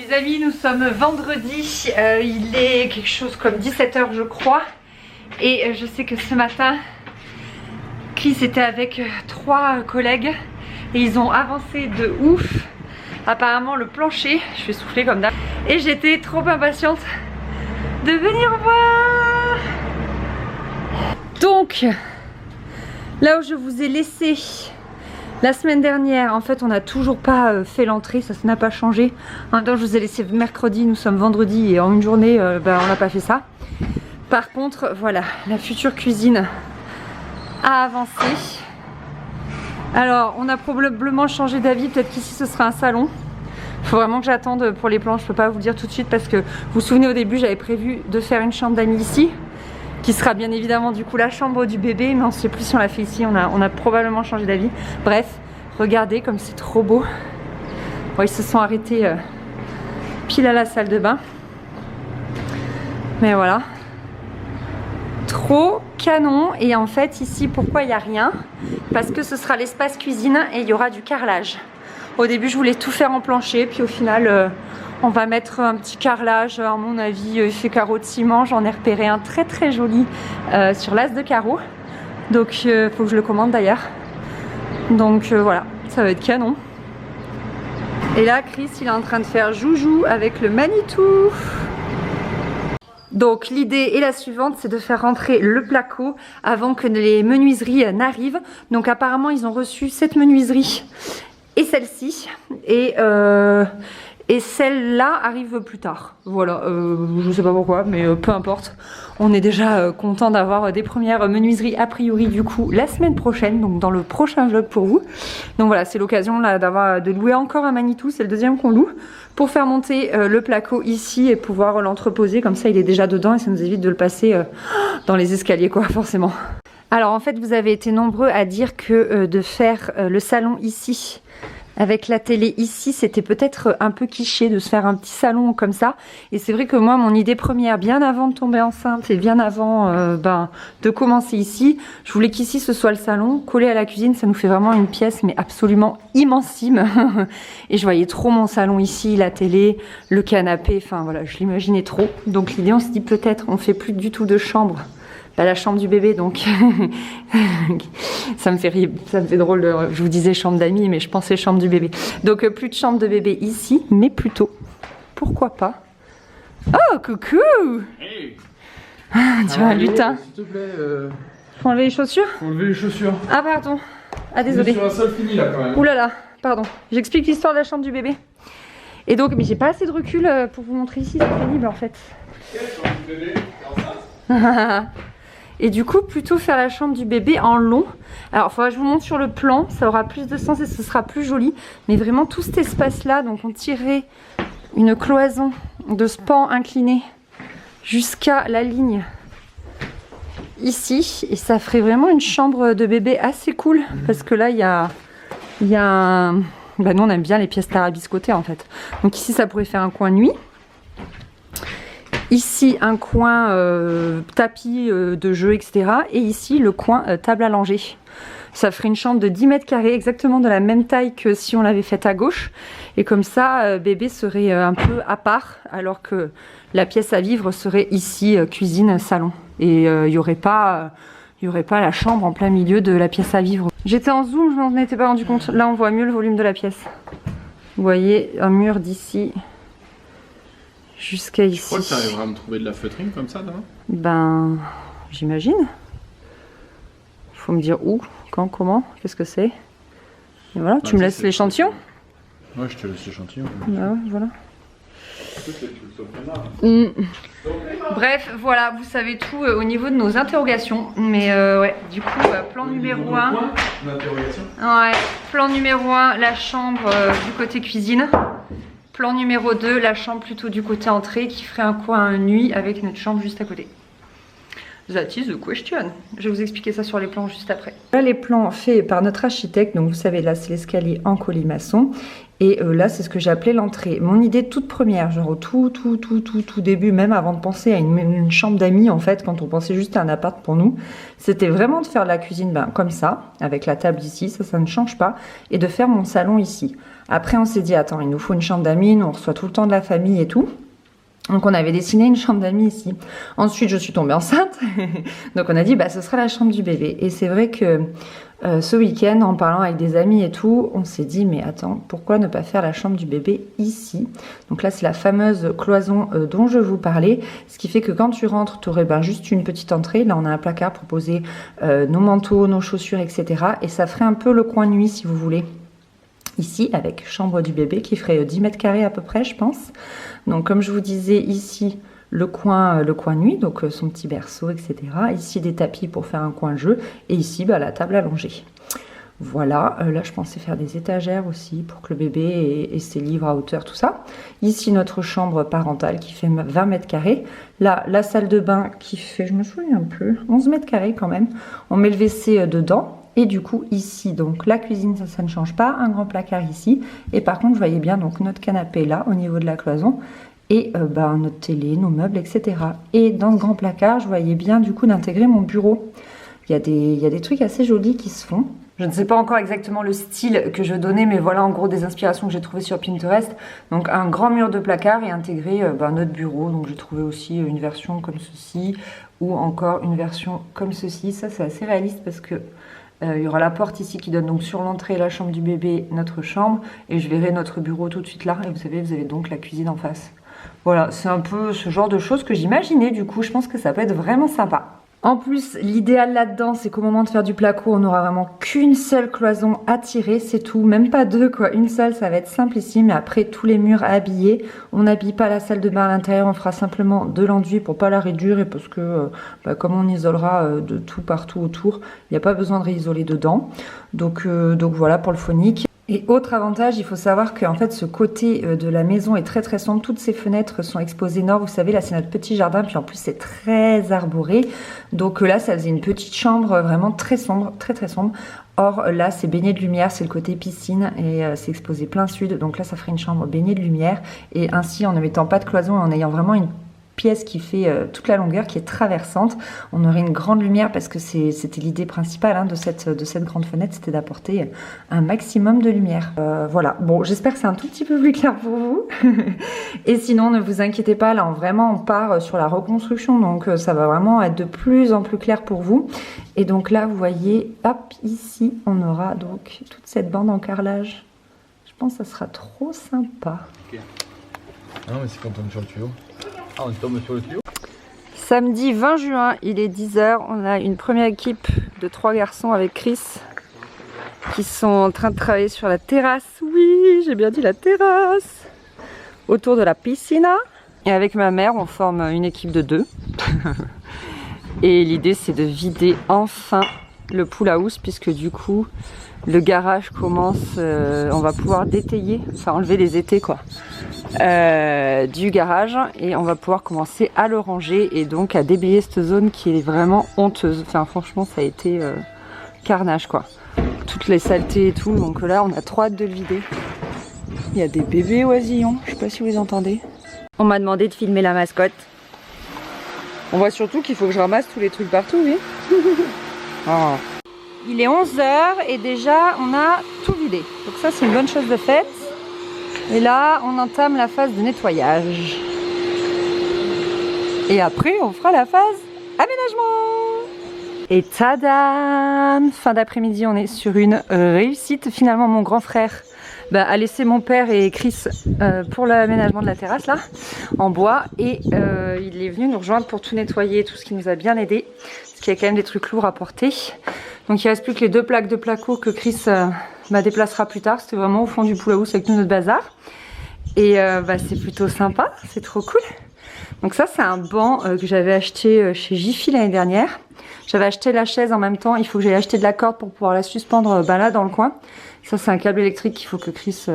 Les amis, nous sommes vendredi, il est quelque chose comme 17 h je crois. Et je sais que ce matin, Chris était avec 3 collègues et ils ont avancé de ouf. Apparemment le plancher, je vais souffler comme d'hab. Et j'étais trop impatiente de venir voir. Donc, là où je vous ai laissé la semaine dernière, en fait on n'a toujours pas fait l'entrée, ça n'a pas changé. En même temps je vous ai laissé mercredi, nous sommes vendredi et en une journée on n'a pas fait ça. Par contre voilà, la future cuisine a avancé. Alors on a probablement changé d'avis, peut-être qu'ici ce sera un salon. Il faut vraiment que j'attende pour les plans, je peux pas vous le dire tout de suite parce que vous vous souvenez au début j'avais prévu de faire une chambre d'amis ici, qui sera bien évidemment du coup la chambre du bébé, mais on ne sait plus si on l'a fait ici, on a probablement changé d'avis. Bref, regardez comme c'est trop beau. Bon, ils se sont arrêtés pile à la salle de bain. Mais voilà. Trop canon. Et en fait ici, pourquoi il n'y a rien? Parce que ce sera l'espace cuisine et il y aura du carrelage. Au début je voulais tout faire en plancher, puis au final on va mettre un petit carrelage, à mon avis il fait carreau de ciment, j'en ai repéré un très très joli sur l'as de carreau. Donc faut que je le commande d'ailleurs. Donc voilà, ça va être canon. Et là Chris il est en train de faire joujou avec le Manitou. Donc l'idée est la suivante, c'est de faire rentrer le placo avant que les menuiseries n'arrivent. Donc apparemment ils ont reçu cette menuiserie et celle-ci, et celle-là arrive plus tard. Voilà, je sais pas pourquoi, mais peu importe. On est déjà content d'avoir des premières menuiseries a priori du coup la semaine prochaine, donc dans le prochain vlog pour vous. Donc voilà, c'est l'occasion là de louer encore un Manitou, c'est le deuxième qu'on loue, pour faire monter le placo ici et pouvoir l'entreposer, comme ça il est déjà dedans et ça nous évite de le passer dans les escaliers quoi, forcément. Alors en fait vous avez été nombreux à dire que de faire le salon ici avec la télé ici, c'était peut-être un peu cliché de se faire un petit salon comme ça. Et c'est vrai que moi, mon idée première, bien avant de tomber enceinte et bien avant de commencer ici, je voulais qu'ici ce soit le salon, collé à la cuisine. Ça nous fait vraiment une pièce, mais absolument immensime. Et je voyais trop mon salon ici, la télé, le canapé. Enfin voilà, je l'imaginais trop. Donc l'idée, on se dit peut-être, on fait plus du tout de chambre. La chambre du bébé, donc ça me fait rire, ça me fait drôle. Je vous disais chambre d'amis, mais je pensais chambre du bébé. Donc plus de chambre de bébé ici, mais plutôt, pourquoi pas. Oh coucou. Hey. Tu vois un lutin. S'il te plaît. Faut enlever les chaussures. Faut enlever les chaussures. Ah pardon. Ah désolé. On est sur un sol fini là quand même. Ouh là là, pardon. J'explique l'histoire de la chambre du bébé. Et donc, mais j'ai pas assez de recul pour vous montrer ici, c'est pénible en fait. Quelle chambre du bébé? T'es enceinte? Et du coup, plutôt faire la chambre du bébé en long. Alors, il faudra que je vous montre sur le plan, ça aura plus de sens et ce sera plus joli. Mais vraiment, tout cet espace-là, donc on tirerait une cloison de ce pan incliné jusqu'à la ligne ici. Et ça ferait vraiment une chambre de bébé assez cool. Parce que là, il y a un... Bah, nous, on aime bien les pièces tarabiscotées en fait. Donc ici, ça pourrait faire un coin nuit. Ici un coin tapis de jeu, etc. Et ici le coin table à langer. Ça ferait une chambre de 10 mètres carrés, exactement de la même taille que si on l'avait faite à gauche. Et comme ça, bébé serait un peu à part, alors que la pièce à vivre serait ici, cuisine, salon. Et il n'y aurait pas la chambre en plein milieu de la pièce à vivre. J'étais en zoom, je m'en étais pas rendu compte. Là on voit mieux le volume de la pièce. Vous voyez un mur d'ici jusqu'à ici. Je crois que tu arriveras à me trouver de la feutrine comme ça demain? Ben, j'imagine. Il faut me dire où, quand, comment, qu'est-ce que c'est. Et voilà, tu me laisses l'échantillon? Ouais, je te laisse l'échantillon. Ah ouais, voilà. Bref, voilà, vous savez tout au niveau de nos interrogations. Mais ouais, du coup, plan numéro 1. Ouais, plan numéro 1, la chambre du côté cuisine. Plan numéro 2, la chambre plutôt du côté entrée qui ferait un coin nuit avec notre chambre juste à côté. That is the question. Je vais vous expliquer ça sur les plans juste après. Là, les plans faits par notre architecte. Donc vous savez, là c'est l'escalier en colimaçon. Et là, c'est ce que j'ai appelé l'entrée. Mon idée toute première, genre au tout début, même avant de penser à une chambre d'amis, en fait, quand on pensait juste à un appart pour nous, c'était vraiment de faire la cuisine comme ça, avec la table ici, ça ne change pas, et de faire mon salon ici. Après, on s'est dit, attends, il nous faut une chambre d'amis, nous on reçoit tout le temps de la famille et tout. Donc on avait dessiné une chambre d'amis ici. Ensuite, je suis tombée enceinte. Donc on a dit, bah ce sera la chambre du bébé. Et c'est vrai que ce week-end, en parlant avec des amis et tout, on s'est dit, mais attends, pourquoi ne pas faire la chambre du bébé ici? Donc là, c'est la fameuse cloison dont je vous parlais. Ce qui fait que quand tu rentres, tu aurais juste une petite entrée. Là, on a un placard pour poser nos manteaux, nos chaussures, etc. Et ça ferait un peu le coin nuit, si vous voulez. Ici, avec chambre du bébé, qui ferait 10 mètres carrés à peu près, je pense. Donc, comme je vous disais, ici, le coin nuit, donc son petit berceau, etc. Ici, des tapis pour faire un coin jeu. Et ici, la table allongée. Voilà, là, je pensais faire des étagères aussi pour que le bébé ait ses livres à hauteur, tout ça. Ici, notre chambre parentale qui fait 20 mètres carrés. Là, la salle de bain qui fait, je me souviens un peu, 11 mètres carrés quand même. On met le WC dedans. Et du coup, ici, donc la cuisine, ça ne change pas. Un grand placard ici. Et par contre, je voyais bien donc notre canapé là, au niveau de la cloison. Et notre télé, nos meubles, etc. Et dans ce grand placard, je voyais bien du coup d'intégrer mon bureau. Il y a des trucs assez jolis qui se font. Je ne sais pas encore exactement le style que je donnais, mais voilà en gros des inspirations que j'ai trouvées sur Pinterest. Donc un grand mur de placard et intégrer notre bureau. Donc j'ai trouvé aussi une version comme ceci ou encore une version comme ceci. Ça c'est assez réaliste parce que il y aura la porte ici qui donne donc sur l'entrée la chambre du bébé, notre chambre. Et je verrai notre bureau tout de suite là. Et vous savez, vous avez donc la cuisine en face. Voilà, c'est un peu ce genre de choses que j'imaginais. Du coup, je pense que ça peut être vraiment sympa. En plus, l'idéal là-dedans, c'est qu'au moment de faire du placo, on n'aura vraiment qu'une seule cloison à tirer, c'est tout. Même pas deux, quoi. Une seule, ça va être simplissime. Et après, tous les murs à habiller. On n'habille pas la salle de bain à l'intérieur, on fera simplement de l'enduit pour pas la réduire. Et parce que, comme on isolera de tout partout autour, il n'y a pas besoin de réisoler dedans. Donc voilà pour le phonique. Et autre avantage, il faut savoir qu'en fait ce côté de la maison est très très sombre. Toutes ces fenêtres sont exposées nord. Vous savez, là c'est notre petit jardin, puis en plus c'est très arboré. Donc là ça faisait une petite chambre vraiment très sombre, très très sombre. Or là c'est baigné de lumière, c'est le côté piscine et c'est exposé plein sud. Donc là ça ferait une chambre baignée de lumière. Et ainsi en ne mettant pas de cloison et en ayant vraiment une pièce qui fait toute la longueur, qui est traversante, on aurait une grande lumière parce que c'était l'idée principale de cette grande fenêtre, c'était d'apporter un maximum de lumière. Voilà, bon j'espère que c'est un tout petit peu plus clair pour vous. Et sinon ne vous inquiétez pas, là on part sur la reconstruction, donc ça va vraiment être de plus en plus clair pour vous. Et donc là vous voyez, hop, ici on aura donc toute cette bande en carrelage. Je pense que ça sera trop sympa. Okay. Non mais c'est quand on tombe sur le tuyau. Ah, on tombe sur le tuyau. Samedi 20 juin, il est 10h. On a une première équipe de 3 garçons avec Chris qui sont en train de travailler sur la terrasse. Oui, j'ai bien dit la terrasse. Autour de la piscine. Et avec ma mère, on forme une équipe de 2. Et l'idée, c'est de vider enfin le pool house puisque du coup, le garage commence. On va pouvoir détailler, enfin enlever les étais quoi. Du garage et on va pouvoir commencer à le ranger et donc à déblayer cette zone qui est vraiment honteuse. Enfin franchement ça a été carnage quoi. Toutes les saletés et tout, donc là on a trop hâte de le vider. Il y a des bébés oisillons, je sais pas si vous les entendez. On m'a demandé de filmer la mascotte. On voit surtout qu'il faut que je ramasse tous les trucs partout, oui. Oh. Il est 11h et déjà on a tout vidé. Donc ça c'est une bonne chose de faite. Et là, on entame la phase de nettoyage. Et après, on fera la phase aménagement. Et tadam! Fin d'après-midi, on est sur une réussite. Finalement, mon grand frère a laissé mon père et Chris pour l'aménagement de la terrasse, là, en bois. Et il est venu nous rejoindre pour tout nettoyer, tout ce qui nous a bien aidé. Parce qu'il y a quand même des trucs lourds à porter. Donc il ne reste plus que les 2 plaques de placo que Chris déplacera plus tard. C'était vraiment au fond du pool house avec tout notre bazar. Et c'est plutôt sympa, c'est trop cool. Donc ça c'est un banc que j'avais acheté chez Jiffy l'année dernière. J'avais acheté la chaise en même temps, il faut que j'aille acheter de la corde pour pouvoir la suspendre là dans le coin. Ça c'est un câble électrique qu'il faut que Chris...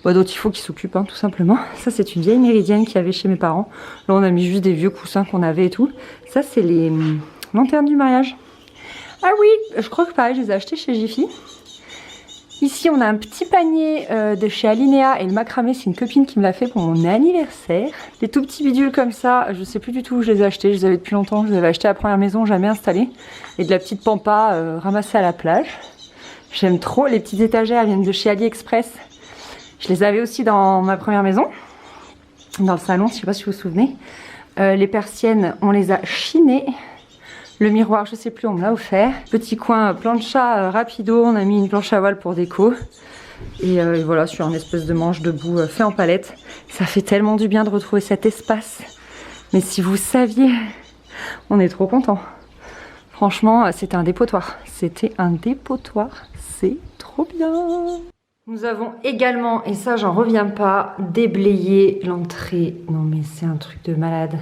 d'autres il faut qu'il s'occupe tout simplement. Ça c'est une vieille méridienne qu'il y avait chez mes parents. Là on a mis juste des vieux coussins qu'on avait et tout. Ça c'est les lanternes du mariage. Ah oui, je crois que pareil je les ai achetées chez Jiffy. Ici, on a un petit panier de chez Alinea et le macramé, c'est une copine qui me l'a fait pour mon anniversaire. Des tout petits bidules comme ça, je sais plus du tout où je les ai achetés, je les avais depuis longtemps, je les avais achetés à la première maison, jamais installés. Et de la petite pampa ramassée à la plage. J'aime trop, les petites étagères, elles viennent de chez AliExpress. Je les avais aussi dans ma première maison, dans le salon, je sais pas si vous vous souvenez. Les persiennes, on les a chinées. Le miroir, je sais plus, on me l'a offert. Petit coin plancha rapido, on a mis une planche à voile pour déco. Et voilà, sur un espèce de manche debout fait en palette. Ça fait tellement du bien de retrouver cet espace. Mais si vous saviez, on est trop contents. Franchement, c'était un dépotoir. C'était un dépotoir, c'est trop bien. Nous avons également, et ça j'en reviens pas, déblayé l'entrée. Non mais c'est un truc de malade.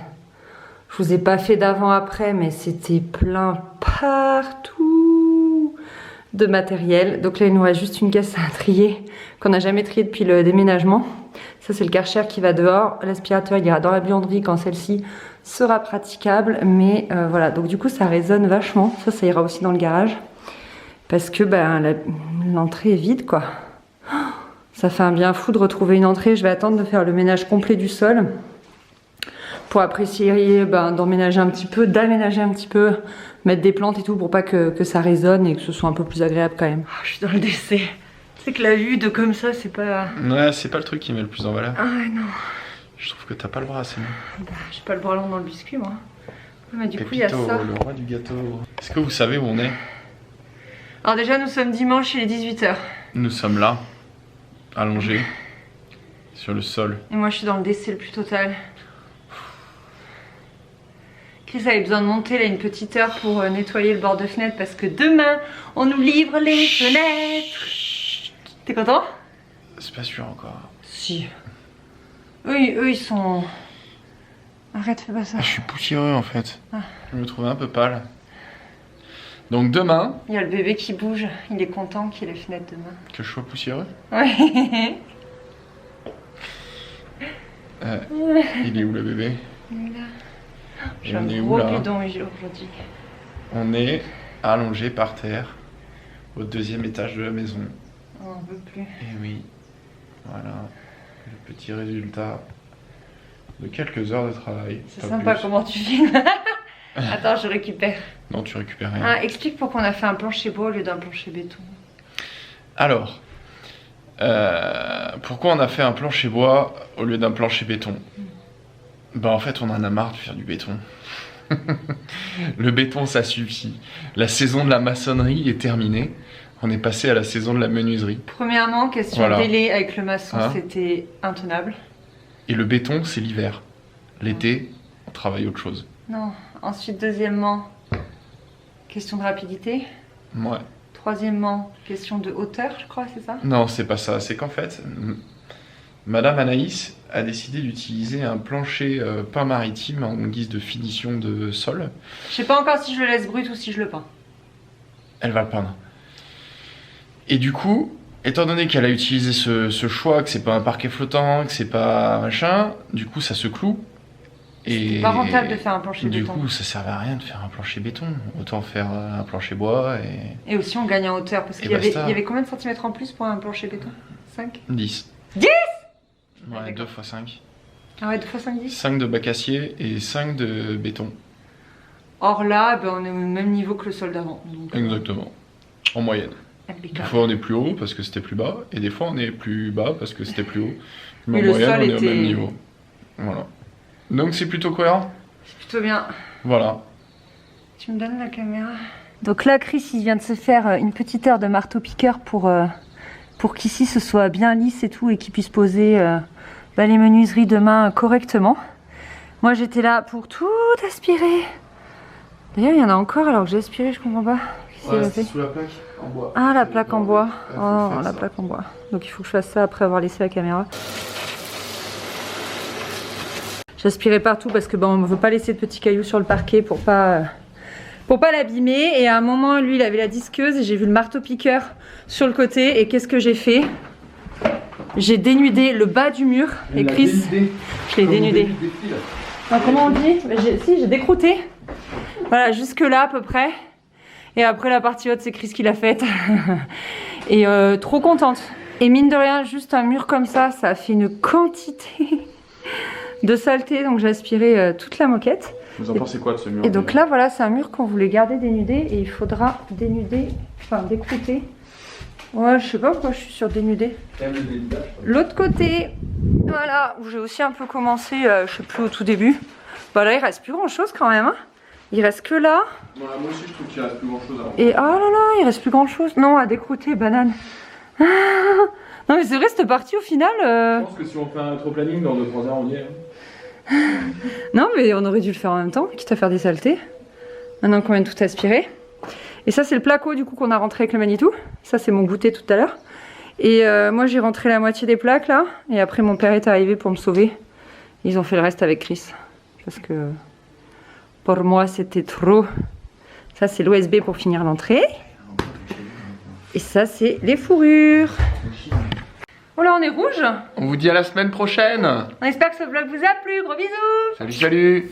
Je vous ai pas fait d'avant-après, mais c'était plein partout de matériel. Donc là, il nous reste juste une caisse à trier, qu'on n'a jamais trié depuis le déménagement. Ça, c'est le Karcher qui va dehors. L'aspirateur, il ira dans la buanderie quand celle-ci sera praticable. Mais voilà, donc du coup, ça résonne vachement. Ça ira aussi dans le garage. Parce que l'entrée est vide, quoi. Ça fait un bien fou de retrouver une entrée. Je vais attendre de faire le ménage complet du sol. Pour apprécier d'emménager un petit peu, d'aménager un petit peu, mettre des plantes et tout pour pas que ça résonne et que ce soit un peu plus agréable quand même. Oh, je suis dans le décès. C'est que la vue de comme ça, c'est pas... Ouais, c'est pas le truc qui met le plus en valeur. Ah non. Je trouve que t'as pas le bras assez long. J'ai pas le bras long dans le biscuit, moi. Mais du Pépito, coup, il y a ça. Le roi du gâteau. Est-ce que vous savez où on est? Alors déjà, nous sommes dimanche, il est 18 h. Nous sommes là, allongés, sur le sol. Et moi, je suis dans le décès le plus total. Chris avait besoin de monter là une petite heure pour nettoyer le bord de fenêtre parce que demain on nous livre les fenêtres. T'es content? C'est pas sûr encore. Si. Eux ils sont... Arrête, fais pas ça. Je suis poussiéreux en fait. Je me trouvais un peu pâle. Donc demain... Il y a le bébé qui bouge, il est content qu'il y ait les fenêtres demain. Que je sois poussiéreux? Ouais. Il est où le bébé? Il est là. J'ai on un est gros où là? bidon aujourd'hui. On est allongé par terre au 2e étage de la maison. On n'en veut plus. Et oui, voilà le petit résultat de quelques heures de travail. C'est sympa plus. Comment tu filmes. Attends, je récupère. Non, tu récupères rien. Ah, explique pourquoi on a fait un plancher bois au lieu d'un plancher béton. Alors, pourquoi on a fait un plancher bois au lieu d'un plancher béton? Bah en fait on en a marre de faire du béton. Le béton ça suffit. La saison de la maçonnerie est terminée. On est passé à la saison de la menuiserie. Premièrement, question de délai avec le maçon, c'était intenable. Et le béton c'est l'hiver. L'été, on travaille autre chose. Non. Ensuite, deuxièmement, question de rapidité. Ouais. Troisièmement, question de hauteur, je crois, c'est ça? Non, c'est pas ça. C'est qu'en fait, Madame Anaïs a décidé d'utiliser un plancher peint maritime en guise de finition de sol. Je sais pas encore si je le laisse brut ou si je le peins. Elle va le peindre. Et du coup, étant donné qu'elle a utilisé ce choix, que c'est pas un parquet flottant, que c'est pas machin, du coup ça se cloue. C'est pas rentable de faire un plancher béton. Du coup, ça servait à rien de faire un plancher béton. Autant faire un plancher bois et aussi on gagne en hauteur. Parce qu'il y avait combien de centimètres en plus pour un plancher béton? 5? 10. 10? Ouais, 2 x 5. Ah ouais, 2 x 5, 10? 5 de bac acier et 5 de béton. Or là, on est au même niveau que le sol d'avant. Exactement. En moyenne. Des fois on est plus haut parce que c'était plus bas. Et des fois on est plus bas parce que c'était plus haut. Mais en moyenne on est au même niveau. Voilà. Donc c'est plutôt cohérent? C'est plutôt bien. Voilà. Tu me donnes la caméra? Donc là, Chris, il vient de se faire une petite heure de marteau-piqueur pour qu'ici ce soit bien lisse et tout et qu'il puisse poser les menuiseries demain correctement. Moi, j'étais là pour tout aspirer. D'ailleurs, il y en a encore alors que j'ai aspiré, je comprends pas. Ouais, c'est sous la plaque en bois. Ah, la plaque en bois. Oh, la plaque en bois. Donc il faut que je fasse ça après avoir laissé la caméra. J'aspirais partout parce que on ne veut pas laisser de petits cailloux sur le parquet pour pas l'abîmer. Et à un moment, lui, il avait la disqueuse et j'ai vu le marteau-piqueur sur le côté. Et qu'est-ce que j'ai fait? J'ai dénudé le bas du mur. Et Chris, je l'ai dénudé. Comment on dit? Si, j'ai décrouté. Voilà, jusque là à peu près. Et après la partie haute, c'est Chris qui l'a faite. Et trop contente. Et mine de rien, juste un mur comme ça, ça a fait une quantité de saleté. Donc j'ai aspiré toute la moquette. Vous en pensez quoi de ce mur? Et donc là, voilà, c'est un mur qu'on voulait garder dénudé. Et il faudra dénuder, enfin décrouter. Ouais, je sais pas pourquoi je suis sur dénudé. L'autre côté, voilà, où j'ai aussi un peu commencé, je sais plus, au tout début. Bah là, il reste plus grand chose quand même. Hein. Il reste que là. Moi aussi, je trouve qu'il reste plus grand chose avant. Et oh là là, il reste plus grand chose. Non, à décrouter, banane. Ah, non, mais c'est vrai, cette partie au final. Je pense que si on fait un rétro-planning dans 2-3 heures, on y est. Non, mais on aurait dû le faire en même temps, quitte à faire des saletés. Maintenant qu'on vient de tout aspirer. Et ça, c'est le placo du coup qu'on a rentré avec le Manitou. Ça, c'est mon goûter tout à l'heure. Et moi, j'ai rentré la moitié des plaques là. Et après, mon père est arrivé pour me sauver. Ils ont fait le reste avec Chris. Parce que pour moi, c'était trop. Ça, c'est l'OSB pour finir l'entrée. Et ça, c'est les fourrures. Voilà, on est rouge. On vous dit à la semaine prochaine. On espère que ce vlog vous a plu. Gros bisous. Salut, salut.